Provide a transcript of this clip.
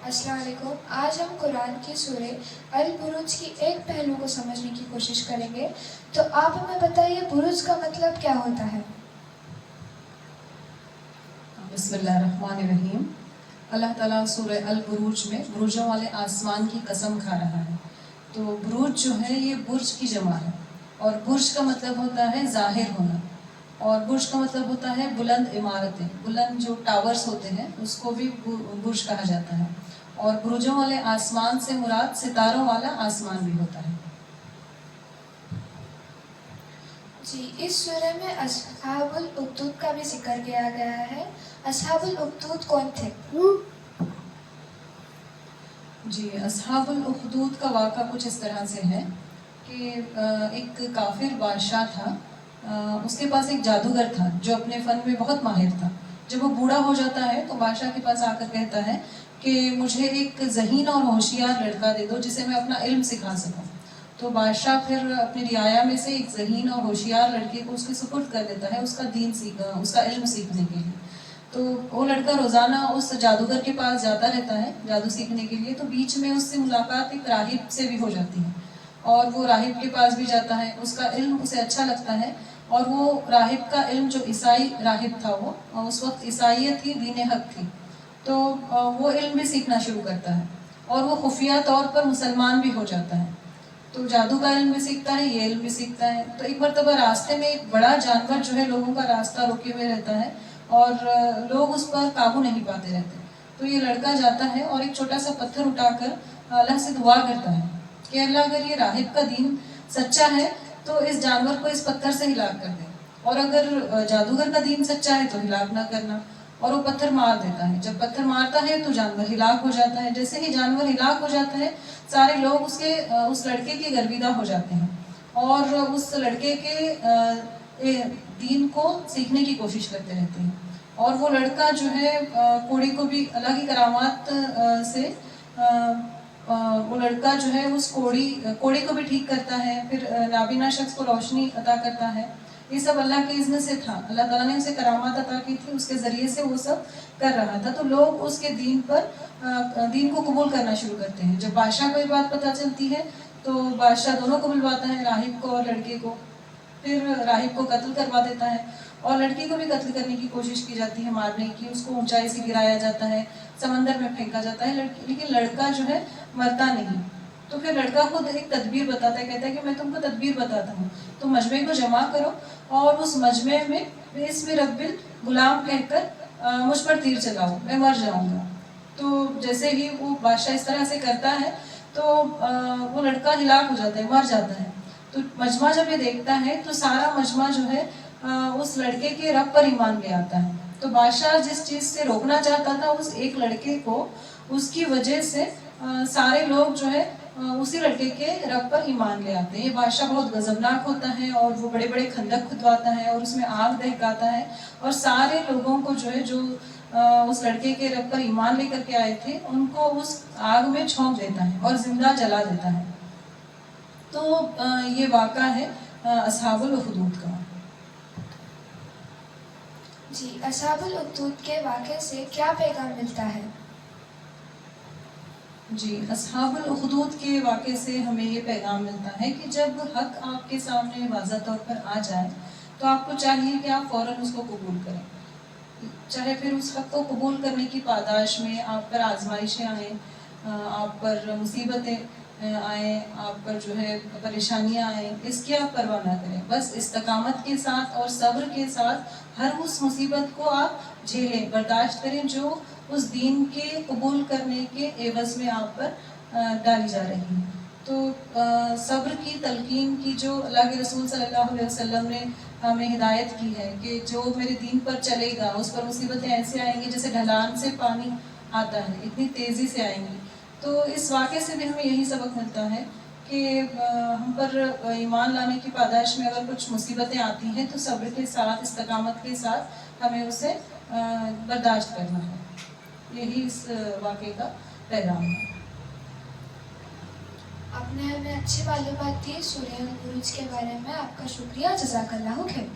السلام علیکم. آج ہم قرآن کی سورہ البروج کی ایک پہلو کو سمجھنے کی کوشش کریں گے. تو آپ ہمیں بتائیے بروج کا مطلب کیا ہوتا ہے؟ بسم اللہ الرحمن الرحیم. اللہ تعالیٰ سورہ البروج میں بروجوں والے آسمان کی قسم کھا رہا ہے. تو بروج جو ہے یہ برج کی جمع ہے، اور برج کا مطلب ہوتا ہے ظاہر ہونا، اور برج کا مطلب ہوتا ہے بلند عمارتیں، بلند جو ٹاورز ہوتے ہیں اس کو بھی برج کہا جاتا ہے. اور بروجوں والے آسمان سے مراد ستاروں والا آسمان بھی ہوتا ہے. جی، اس سورہ میں اصحاب الاخدود کا بھی ذکر کیا گیا ہے. اصحاب الاخدود کون تھے؟ جی، اصحاب الاخدود کا واقعہ کچھ اس طرح سے ہے کہ ایک کافر بادشاہ تھا. اس کے پاس ایک جادوگر تھا جو اپنے فن میں بہت ماہر تھا. جب وہ بوڑھا ہو جاتا ہے تو بادشاہ کے پاس آ کر کہتا ہے کہ مجھے ایک ذہین اور ہوشیار لڑکا دے دو جسے میں اپنا علم سکھا سکوں. تو بادشاہ پھر اپنی رعایا میں سے ایک ذہین اور ہوشیار لڑکے کو اس کے سپرد کر دیتا ہے اس کا علم سیکھنے کے لیے. تو وہ لڑکا روزانہ اس جادوگر کے پاس جاتا رہتا ہے جادو سیکھنے کے لیے. تو بیچ میں اس سے ملاقات ایک راہب سے بھی ہو جاتی ہے، اور وہ راہب کے پاس بھی جاتا ہے. اس کا علم اسے اچھا لگتا ہے، اور وہ راہب کا علم جو عیسائی راہب تھا، وہ اس وقت عیسائیت تھی، دین حق تھی، تو وہ علم بھی سیکھنا شروع کرتا ہے، اور وہ خفیہ طور پر مسلمان بھی ہو جاتا ہے. تو جادو کا علم بھی سیکھتا ہے، یہ علم بھی سیکھتا ہے. تو ایک مرتبہ راستے میں ایک بڑا جانور جو ہے لوگوں کا راستہ روکے ہوئے رہتا ہے، اور لوگ اس پر قابو نہیں پاتے رہتے. تو یہ لڑکا جاتا ہے اور ایک چھوٹا سا پتھر اٹھا کر اللہ سے دعا کرتا ہے کہ اللہ اگر یہ راہب کا دین سچا ہے تو اس جانور کو اس پتھر سے ہلاک کر دے، اور اگر جادوگر کا دین سچا ہے تو ہلاک نہ کرنا. اور وہ پتھر مار دیتا ہے. جب پتھر مارتا ہے تو جانور ہلاک ہو جاتا ہے. جیسے ہی جانور ہلاک ہو جاتا ہے سارے لوگ اس لڑکے کے گرویدہ ہو جاتے ہیں، اور اس لڑکے کے دین کو سیکھنے کی کوشش کرتے رہتے ہیں. اور وہ لڑکا جو ہے کوڑی کو بھی اللہ کی کرامات سے وہ لڑکا جو ہے اس کوڑی کو بھی ٹھیک کرتا ہے، پھر نابینا شخص کو روشنی عطا کرتا ہے. یہ سب اللہ کے اذن سے تھا. اللہ تعالیٰ نے اسے کرامات عطا کی تھی، اس کے ذریعے سے وہ سب کر رہا تھا. تو لوگ اس کے دین کو قبول کرنا شروع کرتے ہیں. جب بادشاہ کو یہ بات پتہ چلتی ہے تو بادشاہ دونوں کو بلواتا ہے، راہب کو اور لڑکے کو. پھر راہب کو قتل کروا دیتا ہے، اور لڑکی کو بھی قتل کرنے کی کوشش کی جاتی ہے، مارنے کی. اس کو اونچائی سے گرایا جاتا ہے، سمندر میں پھینکا جاتا ہے، لیکن لڑکا جو ہے مرتا نہیں. تو پھر لڑکا خود ایک تدبیر بتاتا ہے، کہتا ہے کہ میں تم کو تدبیر بتاتا ہوں، تم مجمع کو جمع کرو اور اس مجمع میں اسم رب الغلام کہہ کر مجھ پر تیر چلاؤ، میں مر جاؤں گا. تو جیسے ہی وہ بادشاہ اس طرح سے کرتا ہے تو وہ لڑکا ہلاک ہو جاتا ہے، مر جاتا ہے. تو مجمع جب یہ دیکھتا ہے تو سارا مجمع جو ہے اس لڑکے کے رب پر ایمان لے آتا ہے. تو بادشاہ جس چیز سے روکنا چاہتا تھا اس ایک لڑکے کو، اس کی وجہ سے سارے لوگ جو ہے اسی لڑکے کے رب پر ایمان لے آتے ہیں. یہ بادشاہ بہت غضبناک ہوتا ہے، اور وہ بڑے بڑے کھندق کھدواتا ہے اور اس میں آگ دہکاتا ہے، اور سارے لوگوں کو جو ہے جو اس لڑکے کے رب پر ایمان لے کر کے آئے تھے ان کو اس آگ میں جھونک دیتا ہے اور زندہ جلا دیتا ہے. تو یہ واقعہ ہے اصحاب الاخدود کا. جی، اصحاب الاخدود کے واقعے سے کیا پیغام ملتا ہے؟ جی، اصحاب الاخدود کے واقعے سے ہمیں یہ پیغام ملتا ہے کہ جب حق آپ کے سامنے واضح طور پر آ جائے تو آپ کو چاہیے کہ آپ فوراً اس کو قبول کریں. چاہے پھر اس حق کو قبول کرنے کی پاداش میں آپ پر آزمائشیں آئیں، آپ پر مصیبتیں آئیں، آپ پر جو ہے پریشانیاں آئیں، اس کی آپ پرواہ نہ کریں. بس استقامت کے ساتھ اور صبر کے ساتھ ہر اس مصیبت کو آپ جھیلیں، برداشت کریں جو اس دین کے قبول کرنے کے عوض میں آپ پر ڈالی جا رہی ہے. تو صبر کی تلقین کی جو اللہ کے رسول صلی اللہ علیہ وسلم نے ہمیں ہدایت کی ہے کہ جو میرے دین پر چلے گا اس پر مصیبتیں ایسے آئیں گی جیسے ڈھلان سے پانی آتا ہے، اتنی تیزی سے آئیں گی. تو اس واقعے سے بھی ہمیں یہی سبق ملتا ہے کہ ہم پر ایمان لانے کی پاداش میں اگر کچھ مصیبتیں آتی ہیں تو صبر کے ساتھ، استقامت کے ساتھ ہمیں اسے برداشت کرنا ہے. یہی اس واقعے کا پیغام ہے. آپ نے ہمیں اچھی معلومات دی سورہ البروج کے بارے میں. آپ کا شکریہ. جزاک اللہ خیر.